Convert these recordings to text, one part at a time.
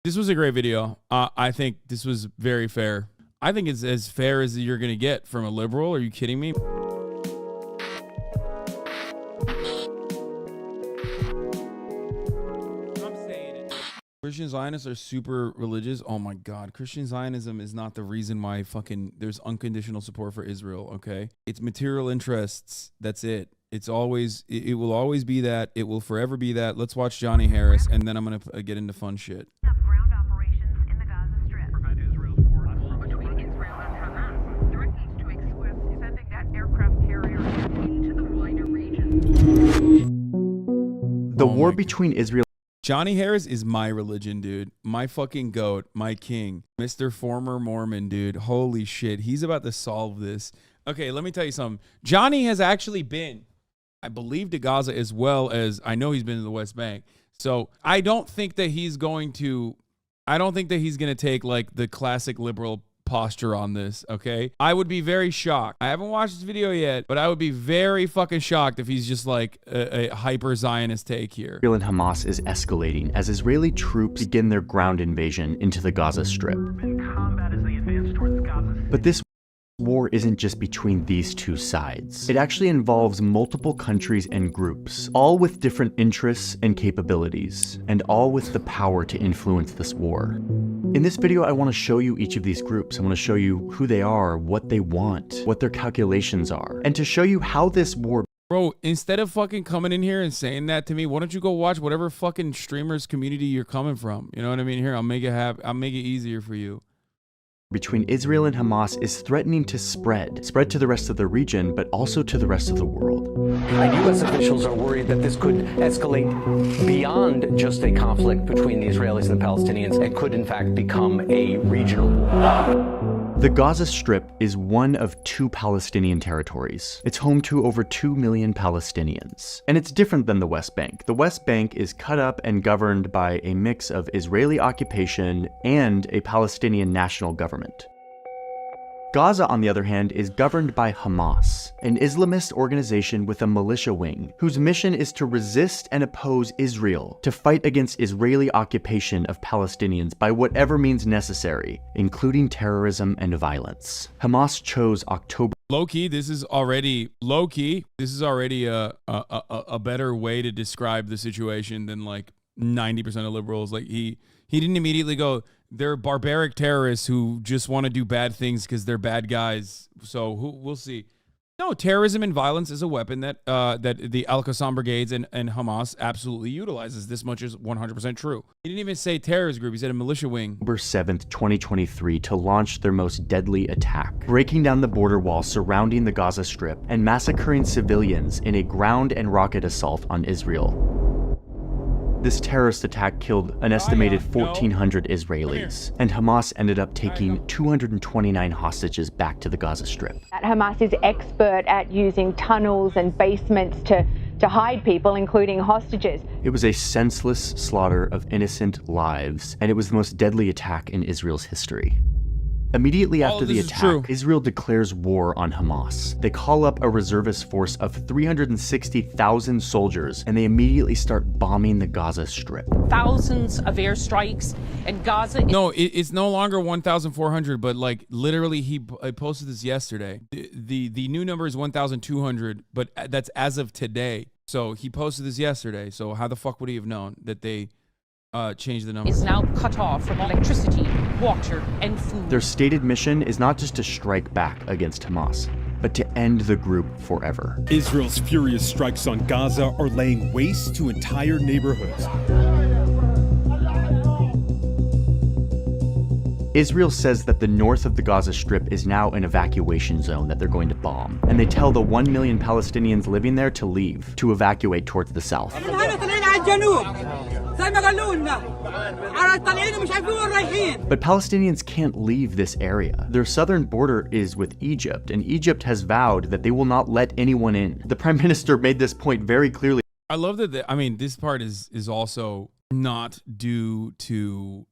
This was a great video. I think this was very fair. I think it's as fair as you're going to get from a liberal. Are you kidding me? Christian Zionists are super religious. Oh my God. Christian Zionism is not the reason why there's unconditional support for Israel, okay? It's material interests. That's it. It will always be that. It will forever be that. Let's watch Johnny Harris, and then I'm going to get into fun shit. Ground operations in the Gaza Strip. Prevent Israel's war between Israel and Hamas. Directions to exclude sending that aircraft carrier into the wider region. The war between Israel. Johnny Harris is my religion, dude. My fucking goat, my king, Mr. Former Mormon, dude. Holy shit. He's about to solve this. Okay, let me tell you something. Johnny has actually been, I believe, to Gaza as well as I know he's been to the West Bank. So I don't think that he's going to take like the classic liberal posture on this, okay? I would be very shocked. I haven't watched this video yet, but I would be very fucking shocked if he's just like a hyper Zionist take here. Israel and Hamas is escalating as Israeli troops begin their ground invasion into the Gaza Strip. But this war isn't just between these two sides. It actually involves multiple countries and groups, all with different interests and capabilities, and all with the power to influence this war. In this video, I want to show you each of these groups. I want to show you who they are, what they want, what their calculations are, and to show you how this war... Bro, instead of fucking coming in here and saying that to me, why don't you go watch whatever fucking streamers community you're coming from? You know what I mean? Here, I'll make it easier for you. Between Israel and Hamas is threatening to spread to the rest of the region, but also to the rest of the world. And U.S. officials are worried that this could escalate beyond just a conflict between the Israelis and the Palestinians and could in fact become a regional war. The Gaza Strip is one of 2 Palestinian territories. It's home to over 2 million Palestinians. And it's different than the West Bank. The West Bank is cut up and governed by a mix of Israeli occupation and a Palestinian national government. Gaza, on the other hand, is governed by Hamas, an Islamist organization with a militia wing, whose mission is to resist and oppose Israel, to fight against Israeli occupation of Palestinians by whatever means necessary, including terrorism and violence. Hamas chose October. Low-key, this is already a better way to describe the situation than like 90% of liberals. Like he didn't immediately go, they're barbaric terrorists who just want to do bad things because they're bad guys. So we'll see. No, terrorism and violence is a weapon that the Al-Qassam brigades and Hamas absolutely utilizes. This much is 100% true. He didn't even say terrorist group. He said a militia wing. October 7th, 2023 to launch their most deadly attack, breaking down the border wall surrounding the Gaza Strip and massacring civilians in a ground and rocket assault on Israel. This terrorist attack killed an estimated 1,400 Israelis, and Hamas ended up taking 229 hostages back to the Gaza Strip. Hamas is expert at using tunnels and basements to hide people, including hostages. It was a senseless slaughter of innocent lives, and it was the most deadly attack in Israel's history. Immediately after the attack, Israel declares war on Hamas. They call up a reservist force of 360,000 soldiers, and they immediately start bombing the Gaza Strip. Thousands of airstrikes in Gaza. No, it's no longer 1,400, but like literally I posted this yesterday. The new number is 1,200, but that's as of today. So he posted this yesterday. So how the fuck would he have known that they changed the number? Is now cut off from electricity, water, and food. Their stated mission is not just to strike back against Hamas, but to end the group forever. Israel's furious strikes on Gaza are laying waste to entire neighborhoods. Israel says that the north of the Gaza Strip is now an evacuation zone that they're going to bomb, and they tell the 1 million Palestinians living there to leave, to evacuate towards the south. But Palestinians can't leave this area. Their southern border is with Egypt, and Egypt has vowed that they will not let anyone in. The Prime Minister made this point very clearly. I love that. This part is also not due to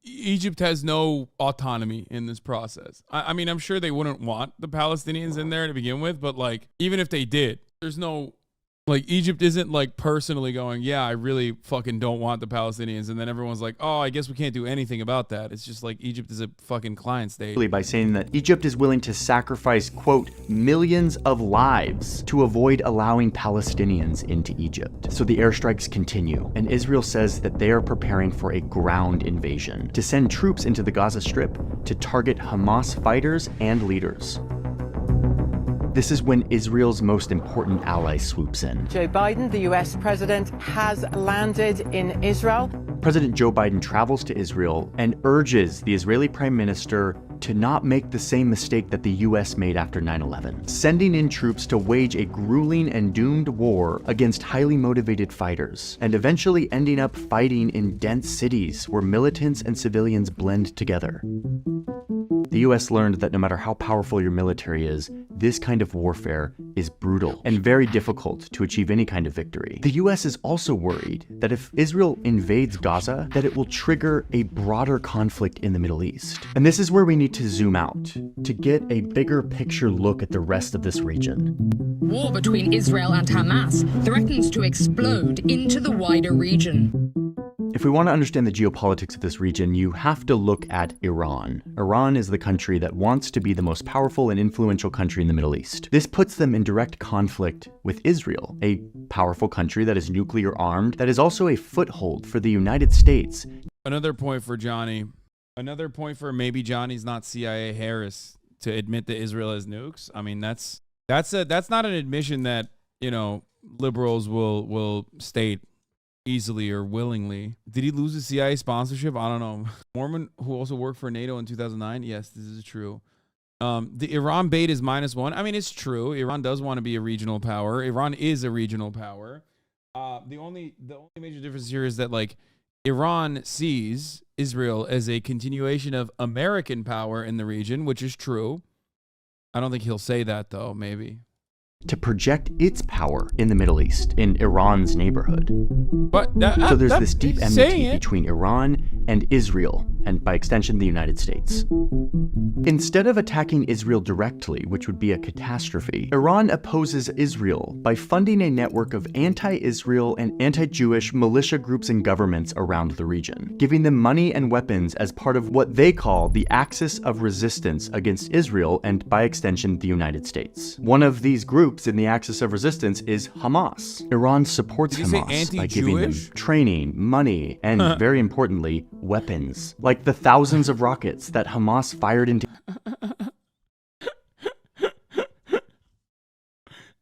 Egypt has no autonomy in this process. I'm sure they wouldn't want the Palestinians in there to begin with, but like even if they did, there's no Like, Egypt isn't like personally going, yeah, I really fucking don't want the Palestinians. And then everyone's like, oh, I guess we can't do anything about that. It's just like Egypt is a fucking client state. By saying that Egypt is willing to sacrifice, quote, millions of lives to avoid allowing Palestinians into Egypt. So the airstrikes continue, and Israel says that they are preparing for a ground invasion to send troops into the Gaza Strip to target Hamas fighters and leaders. This is when Israel's most important ally swoops in. Joe Biden, the US president, has landed in Israel. President Joe Biden travels to Israel and urges the Israeli prime minister to not make the same mistake that the US made after 9/11, sending in troops to wage a grueling and doomed war against highly motivated fighters, and eventually ending up fighting in dense cities where militants and civilians blend together. The US learned that no matter how powerful your military is, this kind of warfare is brutal and very difficult to achieve any kind of victory. The US is also worried that if Israel invades Gaza, that it will trigger a broader conflict in the Middle East. And this is where we need to zoom out to get a bigger picture look at the rest of this region. War between Israel and Hamas threatens to explode into the wider region. If we want to understand the geopolitics of this region, you have to look at Iran. Iran is the country that wants to be the most powerful and influential country in the Middle East. This puts them in direct conflict with Israel, a powerful country that is nuclear armed, that is also a foothold for the United States. Another point for Johnny. Another point for maybe Johnny's not CIA Harris to admit that Israel has nukes. I mean, that's not an admission that, you know, liberals will state easily or willingly. Did he lose his CIA sponsorship? I don't know. Mormon who also worked for NATO in 2009. Yes, this is true. The Iran bait is -1. I mean, it's true. Iran does want to be a regional power. Iran is a regional power. The only major difference here is that, like, Iran sees Israel as a continuation of American power in the region, which is true. I don't think he'll say that, though, maybe. To project its power in the Middle East, in Iran's neighborhood. But so there's this deep enmity between Iran and Israel, and by extension, the United States. Instead of attacking Israel directly, which would be a catastrophe, Iran opposes Israel by funding a network of anti-Israel and anti-Jewish militia groups and governments around the region, giving them money and weapons as part of what they call the axis of resistance against Israel and, by extension, the United States. One of these groups in the axis of resistance is Hamas. Iran supports Hamas by giving them training, money, and very importantly, weapons, like the thousands of rockets that Hamas fired into.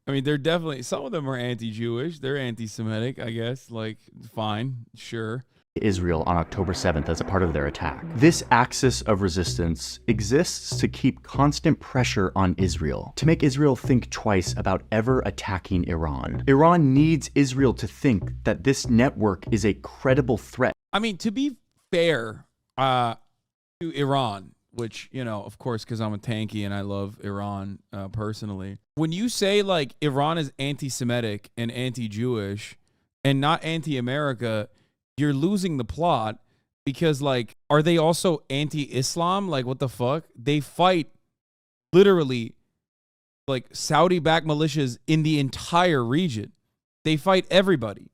I mean, they're definitely, some of them are anti-Jewish. They're anti-Semitic, I guess. Like, fine, sure. Israel on October 7th as a part of their attack. This axis of resistance exists to keep constant pressure on Israel, to make Israel think twice about ever attacking Iran. Iran needs Israel to think that this network is a credible threat. I mean, to be fair to Iran, which, you know, of course, because I'm a tanky and I love Iran personally. When you say, like, Iran is anti-Semitic and anti-Jewish and not anti-America, you're losing the plot, because, like, are they also anti-Islam? Like, what the fuck? They fight literally, like, Saudi-backed militias in the entire region. They fight everybody.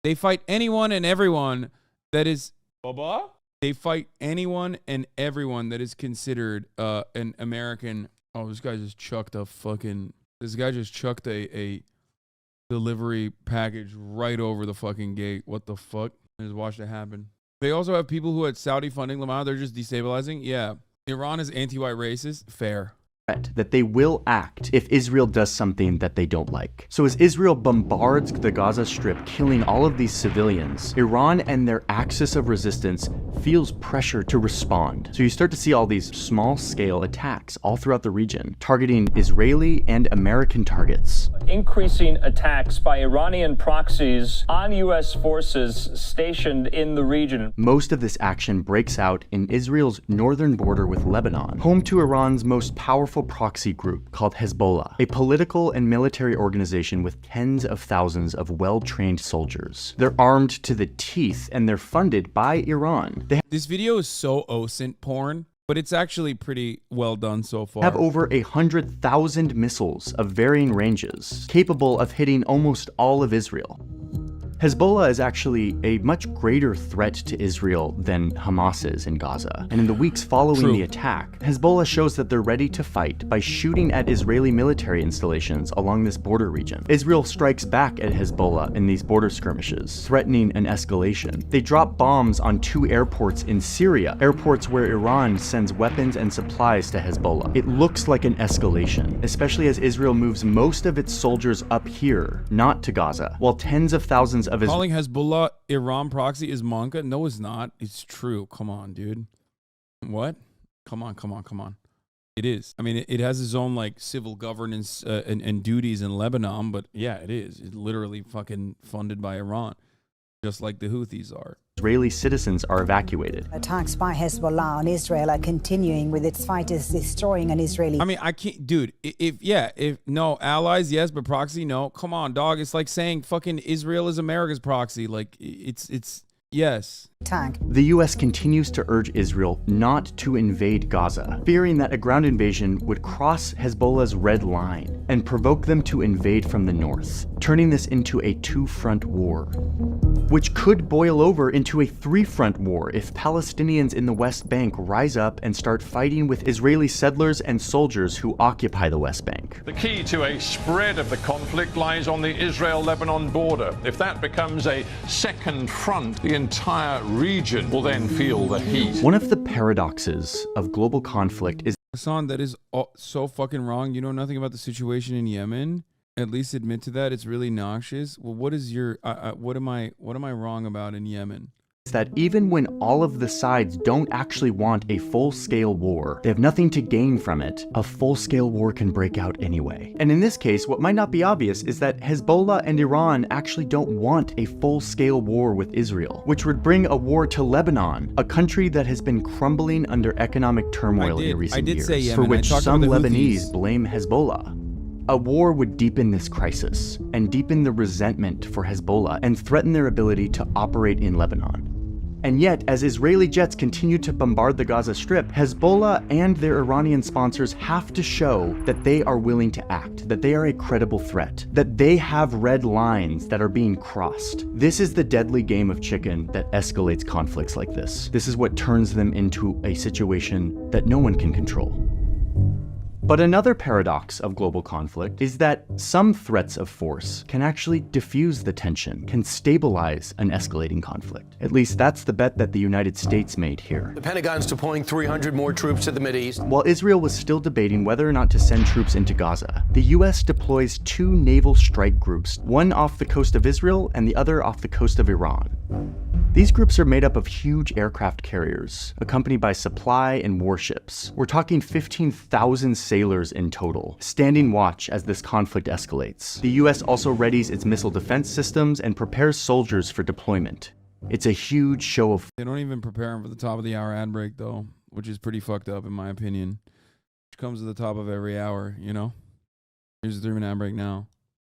They fight anyone and everyone that is... Baba? They fight anyone and everyone that is considered an American... Oh, this guy just chucked a delivery package right over the fucking gate. What the fuck? I just watched it happen. They also have people who had Saudi funding Lamar. They're just destabilizing. Yeah. Iran is anti-white racist. Fair. That they will act if Israel does something that they don't like. So as Israel bombards the Gaza Strip, killing all of these civilians, Iran and their axis of resistance feels pressure to respond. So you start to see all these small-scale attacks all throughout the region, targeting Israeli and American targets. Increasing attacks by Iranian proxies on U.S. forces stationed in the region. Most of this action breaks out in Israel's northern border with Lebanon, home to Iran's most powerful proxy group called Hezbollah, a political and military organization with tens of thousands of well-trained soldiers. They're armed to the teeth and they're funded by Iran. This video is so OSINT porn. but it's actually pretty well done so far. Have over 100,000 missiles of varying ranges, capable of hitting almost all of Israel. Hezbollah is actually a much greater threat to Israel than Hamas is in Gaza. And in the weeks following the attack, Hezbollah shows that they're ready to fight by shooting at Israeli military installations along this border region. Israel strikes back at Hezbollah in these border skirmishes, threatening an escalation. They drop bombs on 2 airports in Syria, airports where Iran sends weapons and supplies to Hezbollah. It looks like an escalation, especially as Israel moves most of its soldiers up here, not to Gaza, while tens of thousands of Calling Hezbollah Iran proxy is manga? No, it's not. It's true. Come on, dude. What? Come on. It is. I mean, it has its own like civil governance and duties in Lebanon, but yeah, it is. It's literally fucking funded by Iran, just like the Houthis are. Israeli citizens are evacuated. Attacks by Hezbollah on Israel are continuing, with its fighters destroying an Israeli. I mean, I can't, dude. If no allies, yes, but proxy, no. Come on, dog. It's like saying fucking Israel is America's proxy. Like it's yes. Attack. The U.S. continues to urge Israel not to invade Gaza, fearing that a ground invasion would cross Hezbollah's red line and provoke them to invade from the north, turning this into a 2-front war, which could boil over into a 3-front war if Palestinians in the West Bank rise up and start fighting with Israeli settlers and soldiers who occupy the West Bank. The key to a spread of the conflict lies on the Israel-Lebanon border. If that becomes a second front, the entire region will then feel the heat. One of the paradoxes of global conflict is Hasan, that is so fucking wrong. You know nothing about the situation in Yemen. At least admit to that. It's really noxious. Well, what is your what am I wrong about in Yemen? that even when all of the sides don't actually want a full-scale war, they have nothing to gain from it, a full-scale war can break out anyway. And in this case, what might not be obvious is that Hezbollah and Iran actually don't want a full-scale war with Israel, which would bring a war to Lebanon, a country that has been crumbling under economic turmoil in recent years, for which some Lebanese blame Hezbollah. A war would deepen this crisis and deepen the resentment for Hezbollah and threaten their ability to operate in Lebanon. And yet, as Israeli jets continue to bombard the Gaza Strip, Hezbollah and their Iranian sponsors have to show that they are willing to act, that they are a credible threat, that they have red lines that are being crossed. This is the deadly game of chicken that escalates conflicts like this. This is what turns them into a situation that no one can control. But another paradox of global conflict is that some threats of force can actually diffuse the tension, can stabilize an escalating conflict. At least that's the bet that the United States made here. The Pentagon's deploying 300 more troops to the Mideast. While Israel was still debating whether or not to send troops into Gaza, the US deploys 2 naval strike groups, one off the coast of Israel and the other off the coast of Iran. These groups are made up of huge aircraft carriers, accompanied by supply and warships. We're talking 15,000 sailors in total, standing watch as this conflict escalates. The US also readies its missile defense systems and prepares soldiers for deployment. It's a huge show of... They don't even prepare them for the top of the hour ad break, though, which is pretty fucked up, in my opinion. Which comes at the top of every hour, you know? Here's the 3-minute ad break now.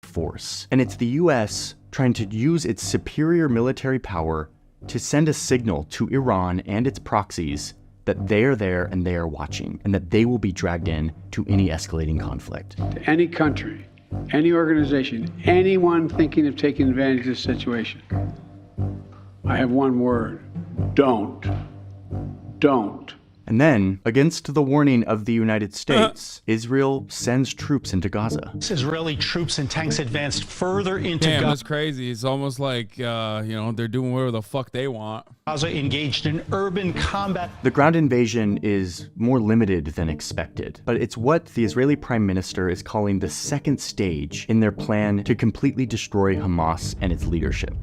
Force. And it's the US trying to use its superior military power to send a signal to Iran and its proxies that they are there and they are watching, and that they will be dragged in to any escalating conflict. To any country, any organization, anyone thinking of taking advantage of this situation, I have one word: don't. Don't. And then, against the warning of the United States, Israel sends troops into Gaza. Israeli troops and tanks advanced further into Gaza. That's crazy. It's almost like, they're doing whatever the fuck they want. Gaza engaged in urban combat. The ground invasion is more limited than expected, but it's what the Israeli Prime Minister is calling the second stage in their plan to completely destroy Hamas and its leadership.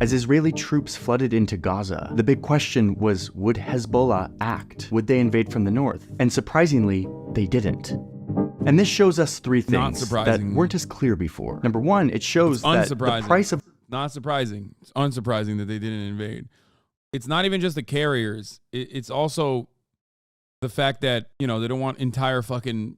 As Israeli troops flooded into Gaza, the big question was, would Hezbollah act? Would they invade from the north? And surprisingly, they didn't. And this shows us 3 things that weren't as clear before. Number one, it shows that the price of... Not surprising. It's unsurprising that they didn't invade. It's not even just the carriers. It's also the fact that, they don't want entire fucking...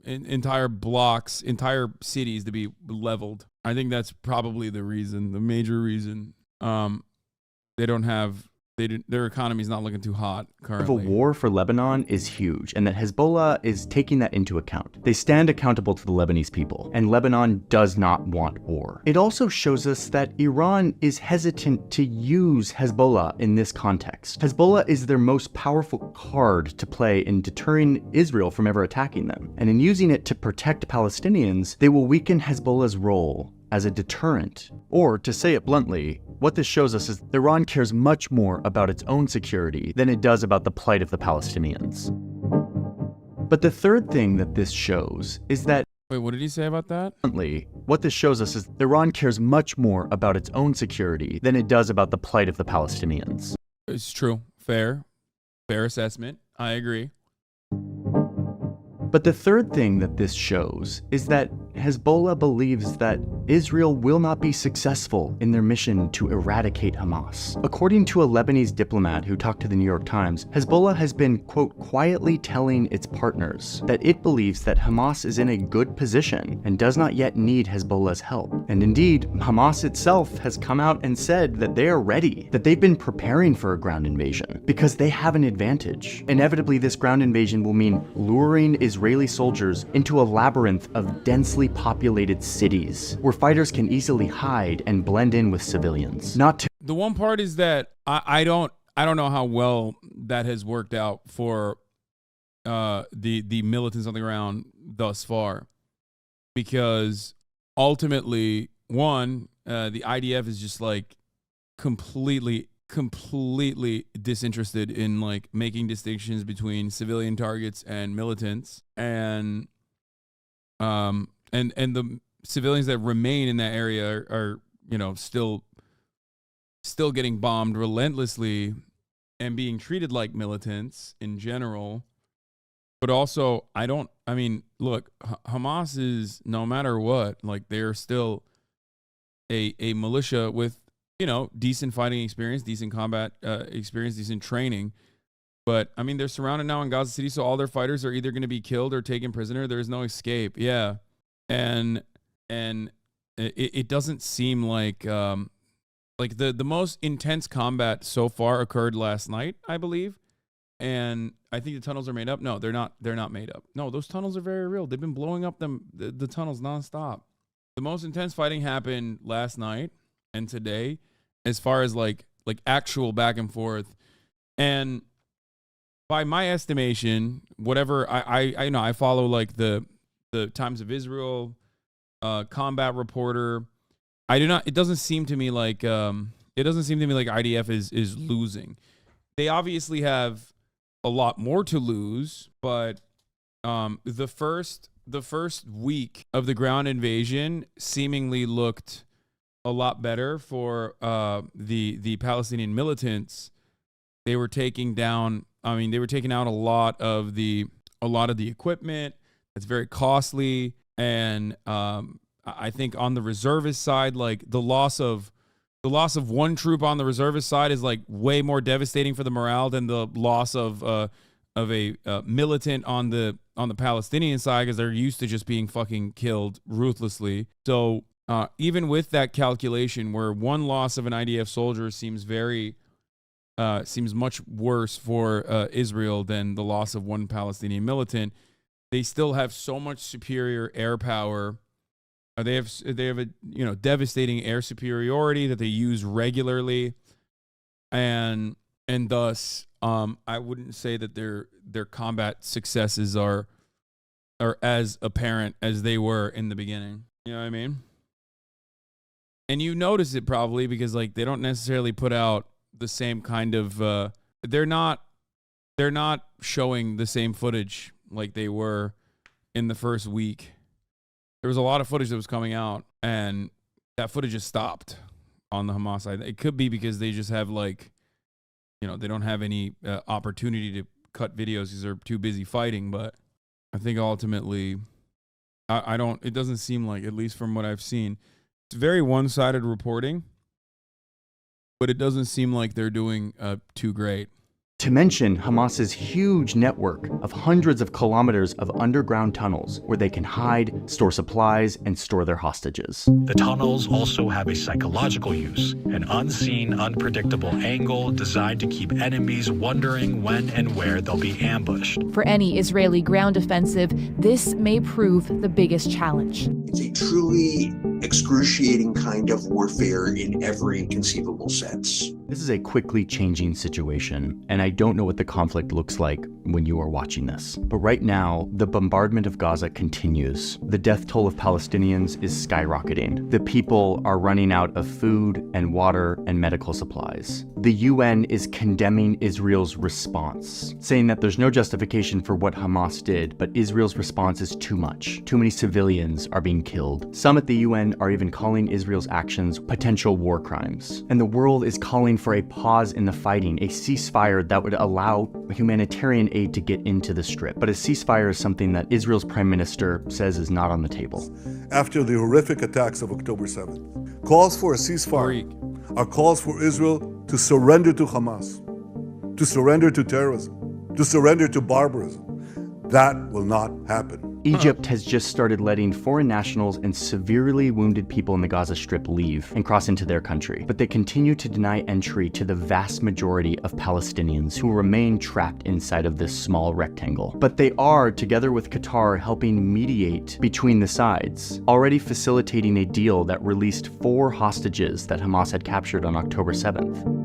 entire blocks, entire cities to be leveled. I think that's probably the reason, the major reason. They don't have their economy is not looking too hot of a currently. war for Lebanon is huge, and that Hezbollah is taking that into account. They stand accountable to the Lebanese people, and Lebanon does not want war. It also shows us that Iran is hesitant to use Hezbollah in this context. Hezbollah is their most powerful card to play in deterring Israel from ever attacking them, and in using it to protect Palestinians, they will weaken Hezbollah's role as a deterrent. Or, to say it bluntly, what this shows us is that Iran cares much more about its own security than it does about the plight of the Palestinians. But the third thing that this shows is that Wait, what did he say about that? What this shows us is that Iran cares much more about its own security than it does about the plight of the Palestinians. It's true. Fair assessment. I agree. But the third thing that this shows is that Hezbollah believes that Israel will not be successful in their mission to eradicate Hamas. According to a Lebanese diplomat who talked to the New York Times, Hezbollah has been, quote, quietly telling its partners that it believes that Hamas is in a good position and does not yet need Hezbollah's help. And indeed, Hamas itself has come out and said that they are ready, that they've been preparing for a ground invasion because they have an advantage. Inevitably, this ground invasion will mean luring Israeli soldiers into a labyrinth of densely populated cities where fighters can easily hide and blend in with civilians. The one part is that I don't know how well that has worked out for the militants on the ground thus far, because ultimately, one, the IDF is just like completely disinterested in like making distinctions between civilian targets and militants, and the civilians that remain in that area are you know still getting bombed relentlessly and being treated like militants in general. But also, look, Hamas is, no matter what, like, they're still a militia with, you know, decent fighting experience, decent combat experience, decent training. But, I mean, they're surrounded now in Gaza City, so all their fighters are either going to be killed or taken prisoner. There is no escape. Yeah. And it doesn't seem like the most intense combat so far occurred last night, I believe. And I think the tunnels are made up. No, they're not made up. No, those tunnels are very real. They've been blowing up the tunnels nonstop. The most intense fighting happened last night and today, as far as like actual back and forth. And by my estimation, whatever I know, I follow like the Times of Israel combat reporter. It doesn't seem to me like IDF is losing. They obviously have a lot more to lose, but the first week of the ground invasion seemingly looked a lot better for the Palestinian militants. They were taking down. I mean, they were taking out a lot of the equipment. It's very costly, and I think on the reservist side, like the loss of one troop on the reservist side is like way more devastating for the morale than the loss of a militant on the Palestinian side, because they're used to just being fucking killed ruthlessly. So even with that calculation, where one loss of an IDF soldier seems much worse for Israel than the loss of one Palestinian militant, they still have so much superior air power. They have a devastating air superiority that they use regularly, and thus I wouldn't say that their combat successes are as apparent as they were in the beginning. You know what I mean? And you notice it probably because like they don't necessarily put out the same kind of they're not showing the same footage like they were in the first week. There was a lot of footage that was coming out, and that footage just stopped on the Hamas side. It could be because they just have they don't have any opportunity to cut videos because they're too busy fighting. But I think ultimately, it doesn't seem like, at least from what I've seen, it's very one-sided reporting, but it doesn't seem like they're doing too great. To mention Hamas's huge network of hundreds of kilometers of underground tunnels where they can hide, store supplies, and store their hostages. The tunnels also have a psychological use, an unseen, unpredictable angle designed to keep enemies wondering when and where they'll be ambushed. For any Israeli ground offensive, this may prove the biggest challenge. It's a truly excruciating kind of warfare in every conceivable sense. This is a quickly changing situation, and I don't know what the conflict looks like when you are watching this. But right now, the bombardment of Gaza continues. The death toll of Palestinians is skyrocketing. The people are running out of food and water and medical supplies. The UN is condemning Israel's response, saying that there's no justification for what Hamas did, but Israel's response is too much. Too many civilians are being killed. Some at the UN are even calling Israel's actions potential war crimes. And the world is calling for a pause in the fighting, a ceasefire that would allow humanitarian aid to get into the Strip. But a ceasefire is something that Israel's prime minister says is not on the table. After the horrific attacks of October 7th, calls for a ceasefire are calls for Israel to surrender to Hamas, to surrender to terrorism, to surrender to barbarism. That will not happen. Egypt has just started letting foreign nationals and severely wounded people in the Gaza Strip leave and cross into their country, but they continue to deny entry to the vast majority of Palestinians who remain trapped inside of this small rectangle. But they are, together with Qatar, helping mediate between the sides, already facilitating a deal that released 4 hostages that Hamas had captured on October 7th.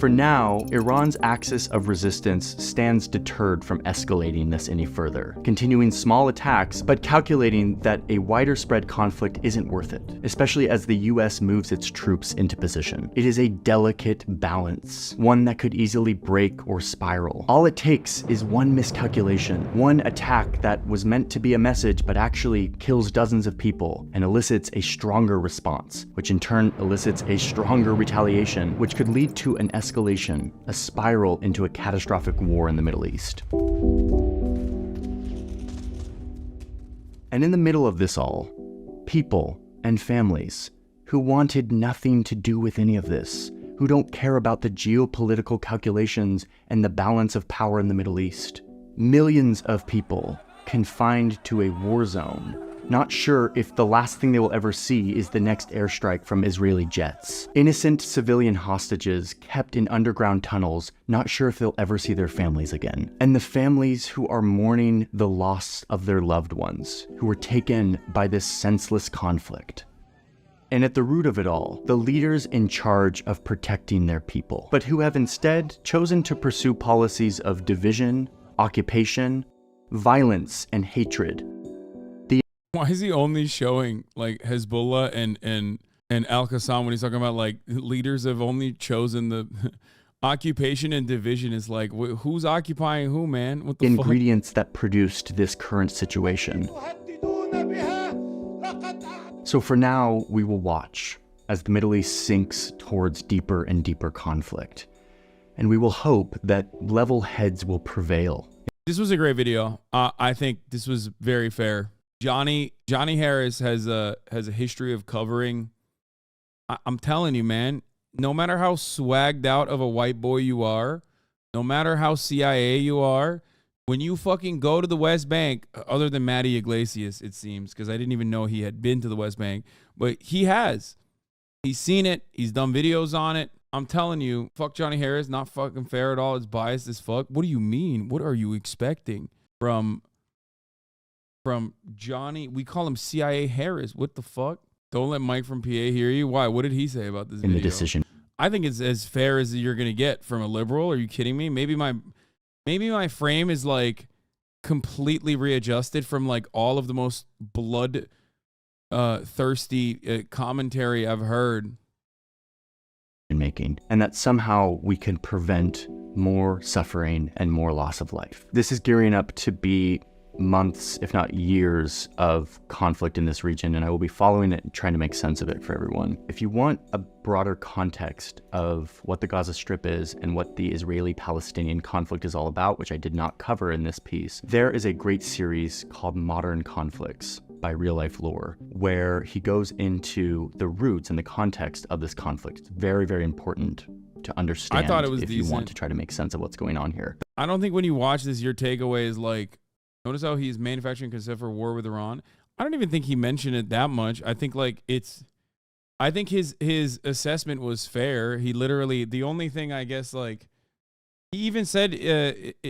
For now, Iran's axis of resistance stands deterred from escalating this any further, continuing small attacks, but calculating that a wider spread conflict isn't worth it, especially as the US moves its troops into position. It is a delicate balance, one that could easily break or spiral. All it takes is one miscalculation, one attack that was meant to be a message but actually kills dozens of people and elicits a stronger response, which in turn elicits a stronger retaliation, which could lead to an escalation, a spiral into a catastrophic war in the Middle East. And in the middle of this all, people and families who wanted nothing to do with any of this, who don't care about the geopolitical calculations and the balance of power in the Middle East. Millions of people confined to a war zone, not sure if the last thing they will ever see is the next airstrike from Israeli jets. Innocent civilian hostages kept in underground tunnels, not sure if they'll ever see their families again. And the families who are mourning the loss of their loved ones, who were taken by this senseless conflict. And at the root of it all, the leaders in charge of protecting their people, but who have instead chosen to pursue policies of division, occupation, violence, and hatred. Why is he only showing like Hezbollah and Al-Qassam when he's talking about like leaders have only chosen the occupation and division? Is like, who's occupying who, man? What the ingredients that produced this current situation. So for now, we will watch as the Middle East sinks towards deeper and deeper conflict. And we will hope that level heads will prevail. This was a great video. I think this was very fair. Johnny Harris has a history of covering. I'm telling you, man, no matter how swagged out of a white boy you are, no matter how CIA you are, when you fucking go to the West Bank, other than Matty Iglesias, it seems, because I didn't even know he had been to the West Bank, but he has. He's seen it. He's done videos on it. I'm telling you, fuck Johnny Harris, not fucking fair at all. It's biased as fuck. What do you mean? What are you expecting from Johnny? We call him CIA Harris. What the fuck? Don't let Mike from PA hear you. Why? What did he say about this video? The decision. I think it's as fair as you're gonna get from a liberal. Are you kidding me? Maybe my frame is like completely readjusted from like all of the most blood thirsty commentary I've heard. Making, and that somehow we can prevent more suffering and more loss of life. This is gearing up to be months, if not years, of conflict in this region, and I will be following it and trying to make sense of it for everyone. If you want a broader context of what the Gaza Strip is and what the Israeli-Palestinian conflict is all about, which I did not cover in this piece, there is a great series called Modern Conflicts by Real Life Lore, where he goes into the roots and the context of this conflict. It's very, very important to understand I thought it was if you want decent. to try to make sense of what's going on here. I don't think when you watch this, your takeaway is like, notice how he's manufacturing consent for war with Iran. I don't even think he mentioned it that much. I think like I think his assessment was fair. He literally, the only thing I guess like, he even said,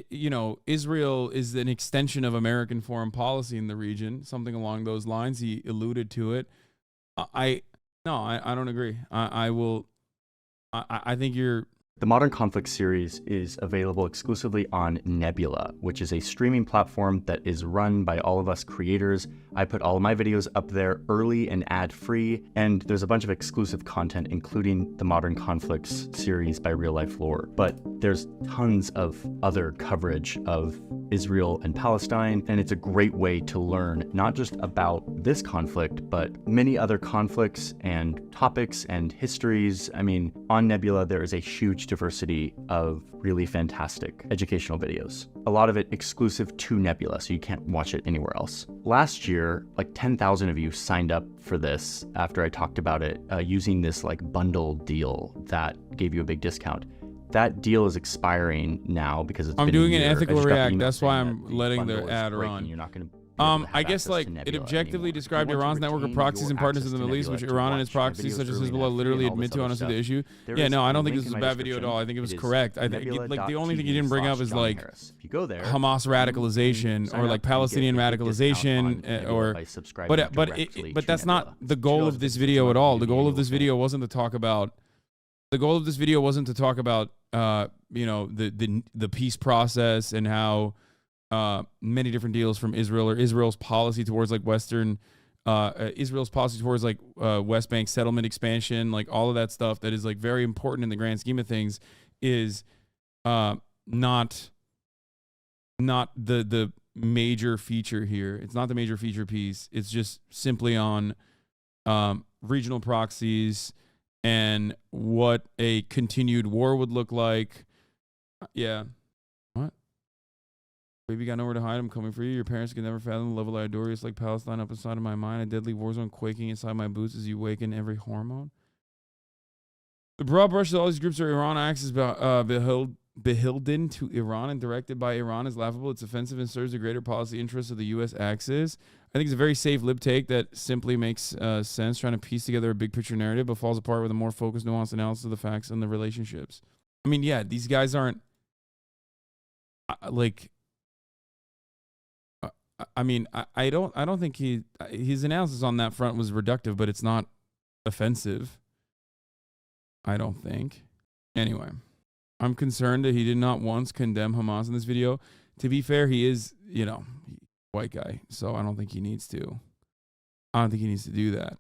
you know, Israel is an extension of American foreign policy in the region, something along those lines. He alluded to it. I don't agree. I think you're. The Modern Conflict series is available exclusively on Nebula, which is a streaming platform that is run by all of us creators. I put all of my videos up there early and ad-free, and there's a bunch of exclusive content, including the Modern Conflicts series by Real Life Lore. But there's tons of other coverage of Israel and Palestine, and it's a great way to learn not just about this conflict, but many other conflicts and topics and histories. I mean, on Nebula, there is a huge diversity of really fantastic educational videos. A lot of it exclusive to Nebula, so you can't watch it anywhere else. Last year, like 10,000 of you signed up for this after I talked about it, using this like bundle deal that gave you a big discount. That deal is expiring now because it's I'm been doing a an year. ethical I just got the react. email That's why saying I'm that the letting bundle the is ad breaking. run. You're not going to I guess like it objectively described Iran's network of proxies and partners in the Middle East, which Iran and its proxies such as Hezbollah literally admit to honestly the issue. Yeah, no, I don't think this is a bad video at all. I think it was correct. I think like the only thing you didn't bring up is like Hamas radicalization or like Palestinian radicalization but that's not the goal of this video at all. The goal of this video wasn't to talk about you know, the peace process and how many different deals from Israel or Israel's policy towards like Israel's policy towards like West Bank settlement expansion, like all of that stuff that is like very important in the grand scheme of things is not the major feature here. It's not the major feature piece. It's just simply on regional proxies and what a continued war would look like. Yeah. What? Baby got nowhere to hide. I'm coming for you. Your parents can never fathom the level I adore you. It's like Palestine up inside of my mind. A deadly war zone quaking inside my boots as you waken every hormone. The broad brush of all these groups are Iran axis beholden to Iran and directed by Iran is laughable. It's offensive and serves the greater policy interests of the U.S. axis. I think it's a very safe lib take that simply makes sense, trying to piece together a big picture narrative, but falls apart with a more focused, nuanced analysis of the facts and the relationships. I mean, yeah, these guys aren't like. I mean, I don't think his analysis on that front was reductive, but it's not offensive. I don't think. Anyway, I'm concerned that he did not once condemn Hamas in this video. To be fair, he is, you know, white guy, so I don't think he needs to. I don't think he needs to do that.